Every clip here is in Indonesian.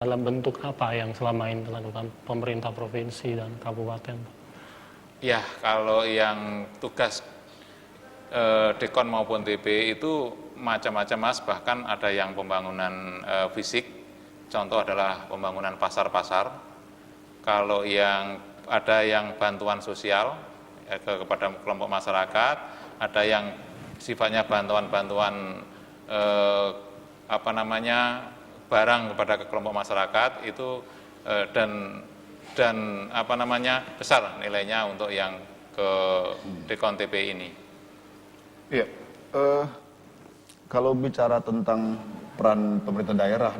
dalam bentuk apa yang selama ini dilakukan pemerintah provinsi dan kabupaten? Ya, kalau yang tugas Dekon maupun TP itu macam-macam Mas, bahkan ada yang pembangunan fisik, contoh adalah pembangunan pasar-pasar. Kalau yang ada yang bantuan sosial kepada kelompok masyarakat, ada yang sifatnya bantuan-bantuan barang kepada kelompok masyarakat itu dan besar nilainya untuk yang ke Dekon TP ini. Iya, kalau bicara tentang peran pemerintah daerah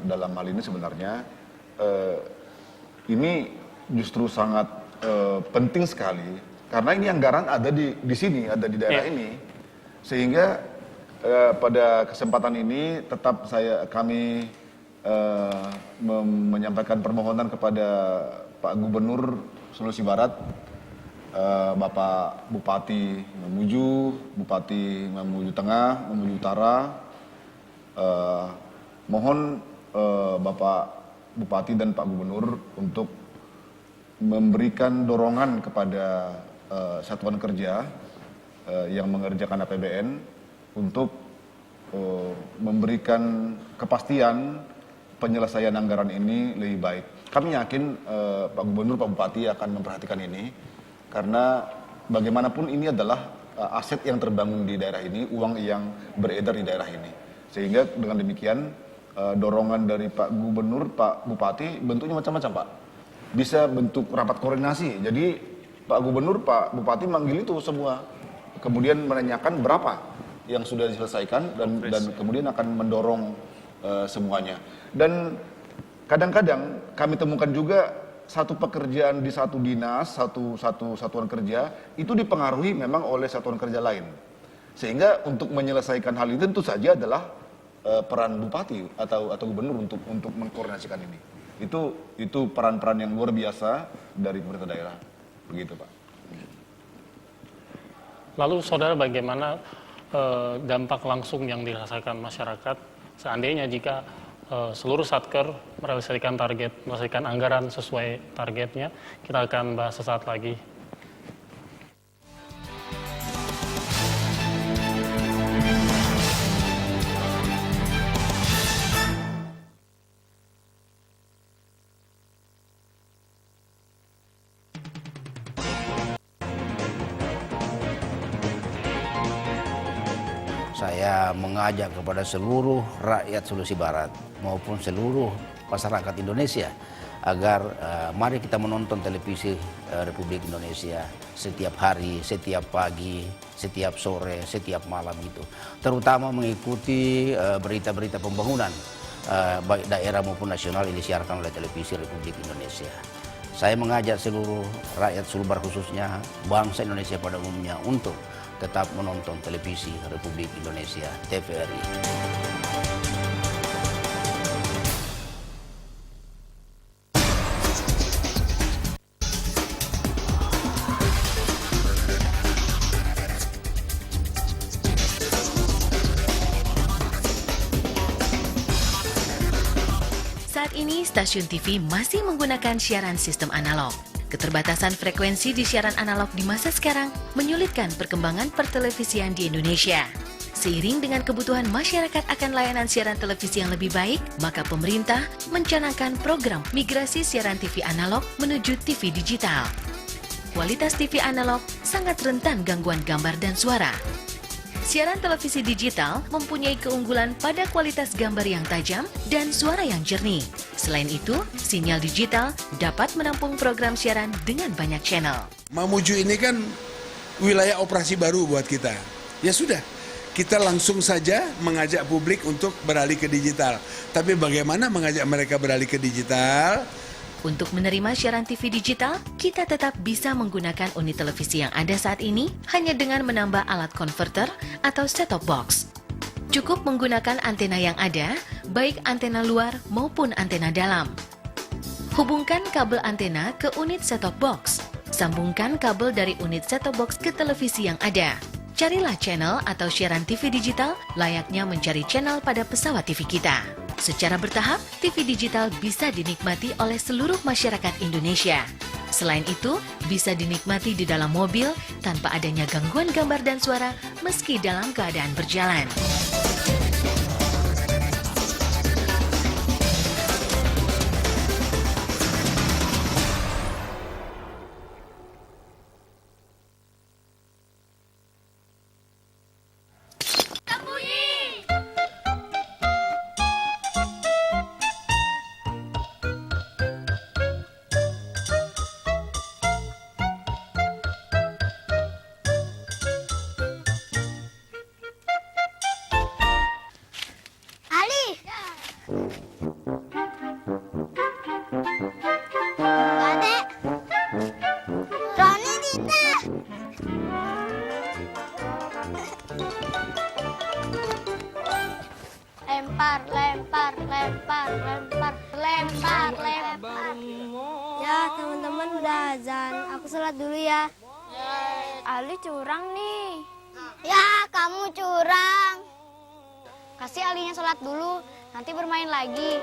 dalam hal ini sebenarnya ini justru sangat penting sekali karena ini anggaran ada di sini, ada di daerah ini, sehingga pada kesempatan ini tetap kami menyampaikan permohonan kepada Pak Gubernur Sulawesi Barat, Bapak Bupati Mamuju, Bupati Mamuju Tengah, Mamuju Utara, mohon Bapak Bupati dan Pak Gubernur untuk memberikan dorongan kepada satuan kerja yang mengerjakan APBN untuk memberikan kepastian penyelesaian anggaran ini lebih baik. Kami yakin Pak Gubernur, Pak Bupati akan memperhatikan ini karena bagaimanapun ini adalah aset yang terbangun di daerah ini, uang yang beredar di daerah ini. Sehingga dengan demikian dorongan dari Pak Gubernur, Pak Bupati bentuknya macam-macam Pak. Bisa bentuk rapat koordinasi. Jadi Pak Gubernur, Pak Bupati manggil itu semua. Kemudian menanyakan berapa yang sudah diselesaikan dan kemudian akan mendorong semuanya. Dan kadang-kadang kami temukan juga satu pekerjaan di satu dinas, satu satuan kerja itu dipengaruhi memang oleh satuan kerja lain. Sehingga untuk menyelesaikan hal itu tentu saja adalah peran bupati atau gubernur untuk mengkoordinasikan ini. Itu peran-peran yang luar biasa dari pemerintah daerah. Begitu, Pak. Lalu saudara, bagaimana dampak langsung yang dirasakan masyarakat seandainya jika seluruh satker menyelesaikan anggaran sesuai targetnya? Kita akan bahas sesaat lagi. Saya mengajak kepada seluruh rakyat Sulawesi Barat maupun seluruh masyarakat Indonesia agar mari kita menonton televisi Republik Indonesia setiap hari, setiap pagi, setiap sore, setiap malam gitu. Terutama mengikuti berita-berita pembangunan baik daerah maupun nasional yang disiarkan oleh televisi Republik Indonesia. Saya mengajak seluruh rakyat Sulbar khususnya bangsa Indonesia pada umumnya untuk tetap menonton televisi Republik Indonesia, TVRI. Saat ini stasiun TV masih menggunakan siaran sistem analog. Keterbatasan frekuensi di siaran analog di masa sekarang menyulitkan perkembangan pertelevisian di Indonesia. Seiring dengan kebutuhan masyarakat akan layanan siaran televisi yang lebih baik, maka pemerintah mencanangkan program migrasi siaran TV analog menuju TV digital. Kualitas TV analog sangat rentan gangguan gambar dan suara. Siaran televisi digital mempunyai keunggulan pada kualitas gambar yang tajam dan suara yang jernih. Selain itu, sinyal digital dapat menampung program siaran dengan banyak channel. Mamuju ini kan wilayah operasi baru buat kita. Ya sudah, kita langsung saja mengajak publik untuk beralih ke digital. Tapi bagaimana mengajak mereka beralih ke digital? Untuk menerima siaran TV digital, kita tetap bisa menggunakan unit televisi yang ada saat ini hanya dengan menambah alat konverter atau set-top box. Cukup menggunakan antena yang ada, baik antena luar maupun antena dalam. Hubungkan kabel antena ke unit set-top box. Sambungkan kabel dari unit set-top box ke televisi yang ada. Carilah channel atau siaran TV digital layaknya mencari channel pada pesawat TV kita. Secara bertahap, TV digital bisa dinikmati oleh seluruh masyarakat Indonesia. Selain itu, bisa dinikmati di dalam mobil tanpa adanya gangguan gambar dan suara meski dalam keadaan berjalan. Ali. Adek. Roni Dita. Lempar, lempar, lempar, lempar, lempar, lempar. Ya, teman-teman udah azan. Aku sholat dulu ya. Ali curang nih. Ya, kamu curang. Kasih Alinya sholat dulu, nanti bermain lagi.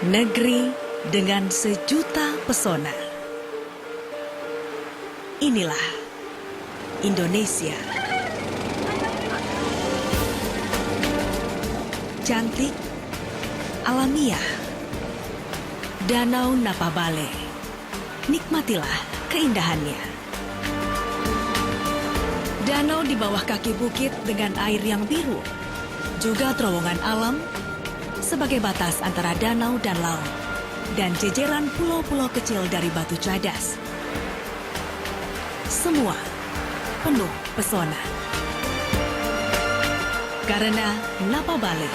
Negeri dengan sejuta pesona. Inilah Indonesia. Cantik, alamiah. Danau Napabale. Nikmatilah keindahannya. Danau di bawah kaki bukit dengan air yang biru. Juga terowongan alam sebagai batas antara danau dan laut. Dan jejeran pulau-pulau kecil dari batu cadas. Semua penuh pesona. Karena Napabale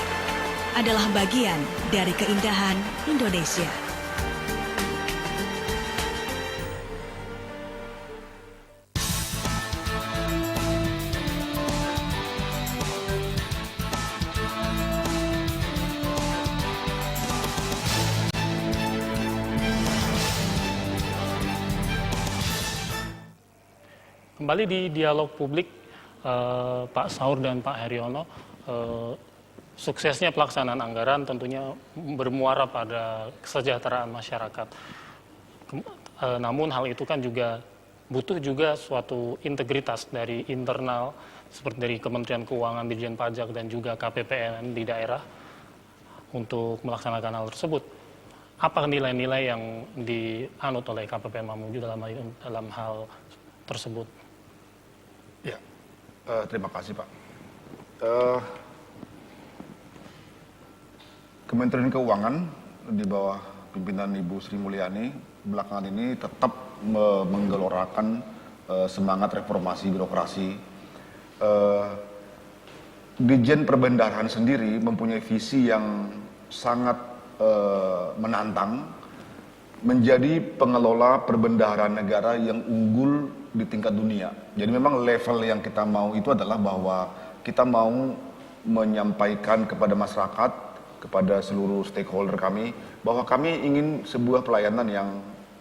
adalah bagian dari keindahan Indonesia. Kembali di dialog publik, Pak Saur dan Pak Haryono, suksesnya pelaksanaan anggaran tentunya bermuara pada kesejahteraan masyarakat. Namun hal itu kan juga butuh juga suatu integritas dari internal, seperti dari Kementerian Keuangan, Dirjen Pajak, dan juga KPPN di daerah untuk melaksanakan hal tersebut. Apa nilai-nilai yang dianut oleh KPPN Mamuju dalam hal tersebut? Ya, terima kasih Pak. Kementerian Keuangan di bawah pimpinan Ibu Sri Mulyani belakangan ini tetap menggelorakan semangat reformasi birokrasi. Dirjen Perbendaharaan sendiri mempunyai visi yang sangat menantang, menjadi pengelola perbendaharaan negara yang unggul di tingkat dunia. Jadi memang level yang kita mau itu adalah bahwa kita mau menyampaikan kepada masyarakat, kepada seluruh stakeholder kami, bahwa kami ingin sebuah pelayanan yang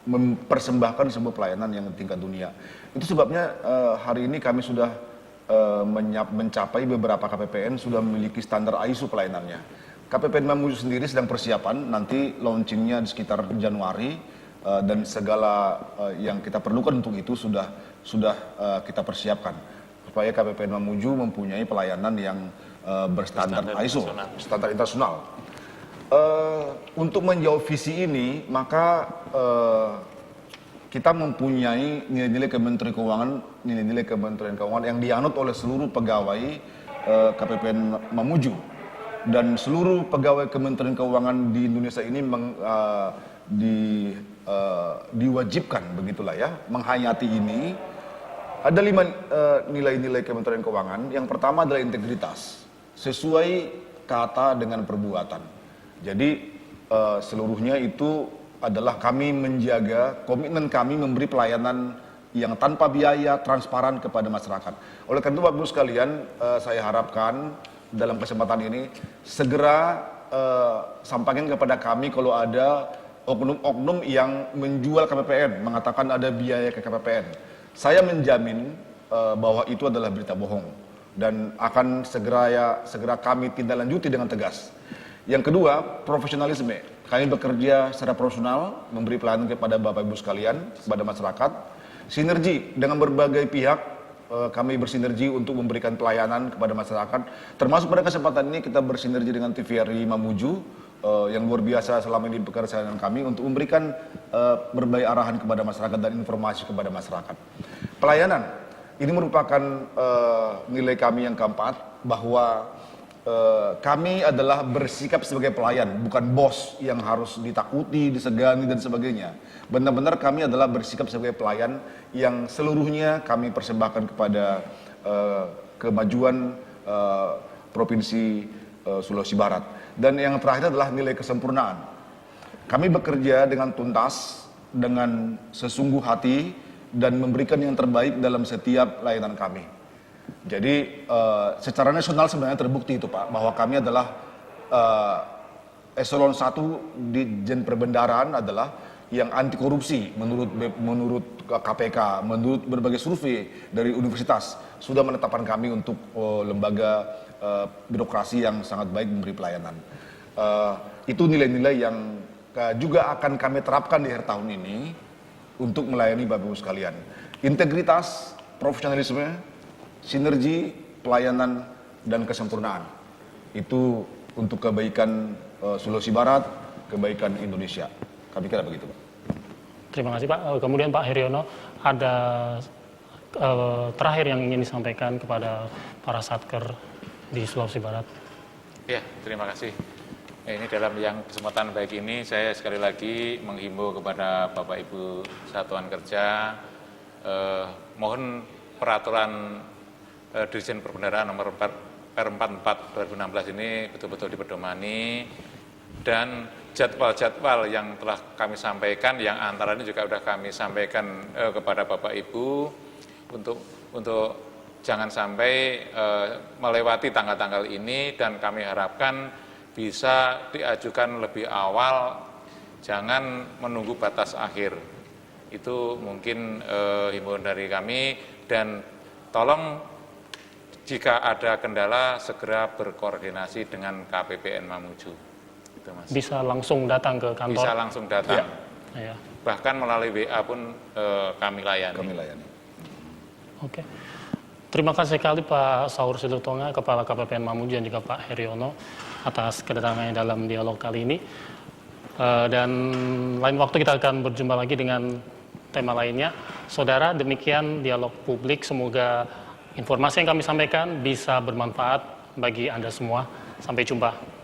mempersembahkan sebuah pelayanan yang di tingkat dunia. Itu sebabnya hari ini kami sudah mencapai beberapa KPPN sudah memiliki standar ISO pelayanannya. KPPN Mamuju sendiri sedang persiapan, nanti launchingnya di sekitar Januari, dan segala yang kita perlukan untuk itu sudah kita persiapkan supaya KPPN Mamuju mempunyai pelayanan yang berstandar ISO, standar internasional. Untuk menjawab visi ini, maka kita mempunyai nilai-nilai Kementerian Keuangan yang dianut oleh seluruh pegawai KPPN Mamuju. Dan seluruh pegawai Kementerian Keuangan di Indonesia ini diwajibkan, begitulah ya, menghayati ini. Ada 5 nilai-nilai Kementerian Keuangan. Yang pertama adalah integritas, sesuai kata dengan perbuatan. Jadi seluruhnya itu adalah kami menjaga, komitmen kami memberi pelayanan yang tanpa biaya, transparan kepada masyarakat. Oleh karena itu Bapak Ibu sekalian, saya harapkan dalam kesempatan ini segera sampaikan kepada kami kalau ada oknum-oknum yang menjual KPPN, mengatakan ada biaya ke KPPN. Saya menjamin bahwa itu adalah berita bohong dan akan segera kami tindak lanjuti dengan tegas. Yang kedua, profesionalisme. Kami bekerja secara profesional, memberi pelayanan kepada Bapak Ibu sekalian, kepada masyarakat. Sinergi dengan berbagai pihak, kami bersinergi untuk memberikan pelayanan kepada masyarakat. Termasuk pada kesempatan ini kita bersinergi dengan TVRI Mamuju, yang luar biasa selama ini bekerja dengan kami untuk memberikan berbagai arahan kepada masyarakat dan informasi kepada masyarakat. Pelayanan, ini merupakan nilai kami yang keempat, bahwa kami adalah bersikap sebagai pelayan, bukan bos yang harus ditakuti, disegani dan sebagainya. Benar-benar kami adalah bersikap sebagai pelayan yang seluruhnya kami persembahkan kepada kemajuan Provinsi Sulawesi Barat. Dan yang terakhir adalah nilai kesempurnaan. Kami bekerja dengan tuntas, dengan sesungguh hati, dan memberikan yang terbaik dalam setiap layanan kami. Jadi secara nasional sebenarnya terbukti itu Pak, bahwa kami adalah eselon 1 di Jen Perbendaharaan adalah yang anti korupsi menurut KPK, menurut berbagai survei dari universitas sudah menetapkan kami untuk lembaga birokrasi yang sangat baik memberi pelayanan. Itu nilai-nilai yang juga akan kami terapkan di akhir tahun ini untuk melayani Bapak Ibu sekalian. Integritas, profesionalisme, sinergi, pelayanan, dan kesempurnaan. Itu untuk kebaikan Sulawesi Barat, kebaikan Indonesia. Kami kira begitu, Pak. Terima kasih Pak. Kemudian Pak Haryono, ada terakhir yang ingin disampaikan kepada para satker di Sulawesi Barat. Ya, terima kasih. Ini dalam yang kesempatan baik ini, saya sekali lagi menghimbau kepada Bapak Ibu Satuan Kerja, mohon peraturan Dirjen Perbendaharaan nomor R44 2016 ini betul-betul dipedomani, dan jadwal-jadwal yang telah kami sampaikan, yang antara ini juga sudah kami sampaikan kepada Bapak Ibu untuk jangan sampai melewati tanggal-tanggal ini, dan kami harapkan bisa diajukan lebih awal, jangan menunggu batas akhir. Itu mungkin himbauan dari kami, dan tolong jika ada kendala segera berkoordinasi dengan KPPN Mamuju. Itu, Mas. Bisa langsung datang ke kantor? Bisa langsung datang. Ya. Bahkan melalui WA pun kami layani. Oke. Terima kasih sekali Pak Saur Silutonga, Kepala KPPN Mamuju, dan juga Pak Haryono atas kedatangannya dalam dialog kali ini. Dan lain waktu kita akan berjumpa lagi dengan tema lainnya. Saudara, demikian dialog publik. Semoga informasi yang kami sampaikan bisa bermanfaat bagi Anda semua. Sampai jumpa.